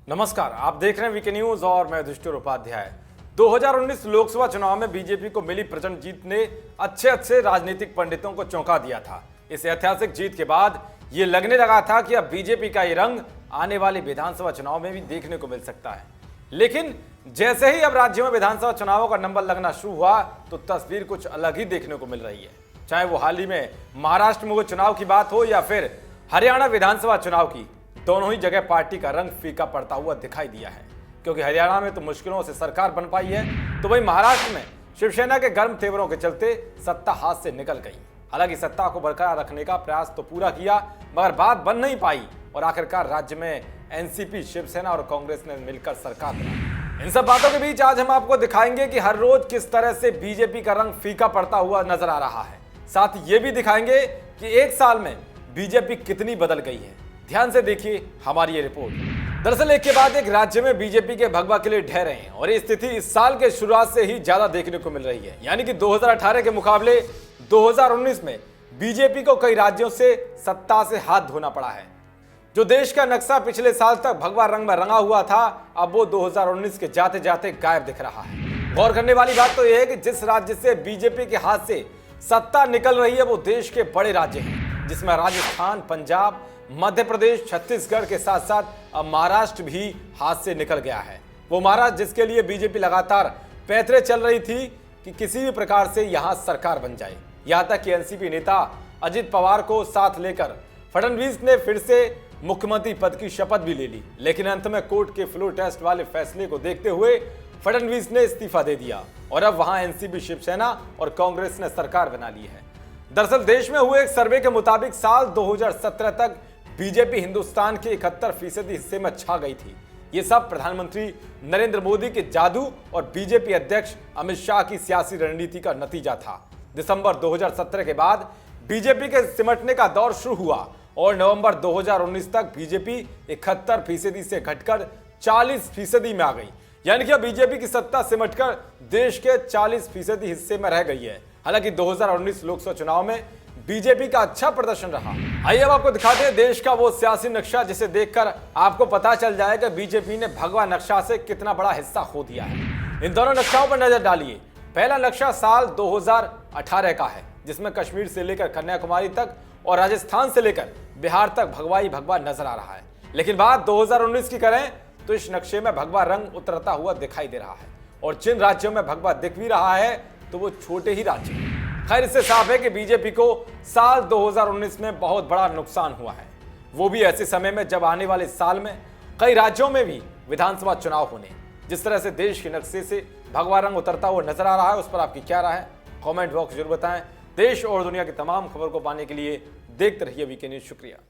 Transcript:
नमस्कार, आप देख रहे हैं वीके न्यूज और मैं युधिष्ठिर उपाध्याय। 2019 लोकसभा चुनाव में बीजेपी को मिली प्रचंड जीत ने अच्छे राजनीतिक पंडितों को चौंका दिया था। इस ऐतिहासिक जीत के बाद ये लगने लगा था कि अब बीजेपी का ये रंग आने वाले विधानसभा चुनाव में भी देखने को मिल सकता है। लेकिन जैसे ही अब राज्य में विधानसभा चुनावों का नंबर लगना शुरू हुआ तो तस्वीर कुछ अलग ही देखने को मिल रही है। चाहे वो हाल ही में महाराष्ट्र में हुए चुनाव की बात हो या फिर हरियाणा विधानसभा चुनाव की, दोनों ही जगह पार्टी का रंग फीका पड़ता हुआ दिखाई दिया है। क्योंकि हरियाणा में तो मुश्किलों से सरकार बन पाई है, तो वहीं महाराष्ट्र में शिवसेना के गर्म तेवरों के चलते सत्ता हाथ से निकल गई। हालांकि सत्ता को बरकरार रखने का प्रयास तो पूरा किया, मगर बात बन नहीं पाई और आखिरकार राज्य में एनसीपी, शिवसेना और कांग्रेस ने मिलकर सरकार बनाई। इन सब बातों के बीच आज हम आपको दिखाएंगे कि हर रोज किस तरह से बीजेपी का रंग फीका पड़ता हुआ नजर आ रहा है। साथ ही ये भी दिखाएंगे कि एक साल में बीजेपी कितनी बदल गई है। ध्यान से देखिए हमारी ये रिपोर्ट। दरअसल एक के बाद एक राज्य में बीजेपी के भगवा किले ढह रहे हैं और ये स्थिति इस साल के शुरुआत से ही ज्यादा देखने को मिल रही है। यानी कि 2018 के मुकाबले 2019 में बीजेपी को कई राज्यों से सत्ता से हाथ धोना पड़ा है। जो देश का नक्शा पिछले साल तक भगवा रंग में रंगा हुआ था, अब वो 2019 के जाते जाते गायब दिख रहा है। गौर करने वाली बात तो यह है कि जिस राज्य से बीजेपी के हाथ से सत्ता निकल रही है वो देश के बड़े राज्य हैं, जिसमें राजस्थान, पंजाब, मध्य प्रदेश, छत्तीसगढ़ के साथ साथ अब महाराष्ट्र भी हाथ से निकल गया है। वो महाराष्ट्र जिसके लिए बीजेपी लगातार पैतरे चल रही थी कि किसी भी प्रकार से यहां सरकार बन जाए। यहां तक कि एनसीपी नेता अजित पवार को साथ लेकर फडणवीस ने फिर से मुख्यमंत्री पद की शपथ भी ले ली, लेकिन अंत में कोर्ट के फ्लोर टेस्ट वाले फैसले को देखते हुए फडणवीस ने इस्तीफा दे दिया और अब वहां एनसीपी, शिवसेना और कांग्रेस ने सरकार बना ली है। दरअसल देश में हुए एक सर्वे के मुताबिक साल 2017 तक बीजेपी हिंदुस्तान के 71% हिस्से में छा गई थी। ये सब प्रधानमंत्री नरेंद्र मोदी के जादू और बीजेपी अध्यक्ष अमित शाह की सियासी रणनीति का नतीजा था। दिसंबर 2017 के बाद बीजेपी के सिमटने का दौर शुरू हुआ और नवंबर 2019 तक बीजेपी 71% से घटकर 40% में आ गई। यानी कि अब बीजेपी की सत्ता सिमटकर देश के 40% हिस्से में रह गई है। हालांकि 2019 लोकसभा चुनाव में बीजेपी का अच्छा प्रदर्शन रहा। आइए अब आपको दिखाते हैं देश का वो सियासी नक्शा जिसे देखकर आपको पता चल जाएगा बीजेपी ने भगवा नक्शा से कितना बड़ा हिस्सा खो दिया है। इन दोनों नक्शाओं पर नजर डालिए। पहला नक्शा साल 2018 का है, जिसमें कश्मीर से लेकर कन्याकुमारी तक और राजस्थान से लेकर बिहार तक भगवा ही भगवा नजर आ रहा है। लेकिन बात 2019 की करें तो इस नक्शे में भगवा रंग उतरता हुआ दिखाई दे रहा है और जिन राज्यों में भगवा दिख भी रहा है तो वो छोटे ही राज्य हैं। खैर, इससे साफ है कि बीजेपी को साल 2019 में बहुत बड़ा नुकसान हुआ है, वो भी ऐसे समय में जब आने वाले साल में कई राज्यों में भी विधानसभा चुनाव होने। जिस तरह से देश के नक्शे से भगवा रंग उतरता हुआ नजर आ रहा है, उस पर आपकी क्या राय है, कमेंट बॉक्स जरूर बताएं। देश और दुनिया की तमाम खबर को पाने के लिए देखते रहिए वीके न्यूज। शुक्रिया।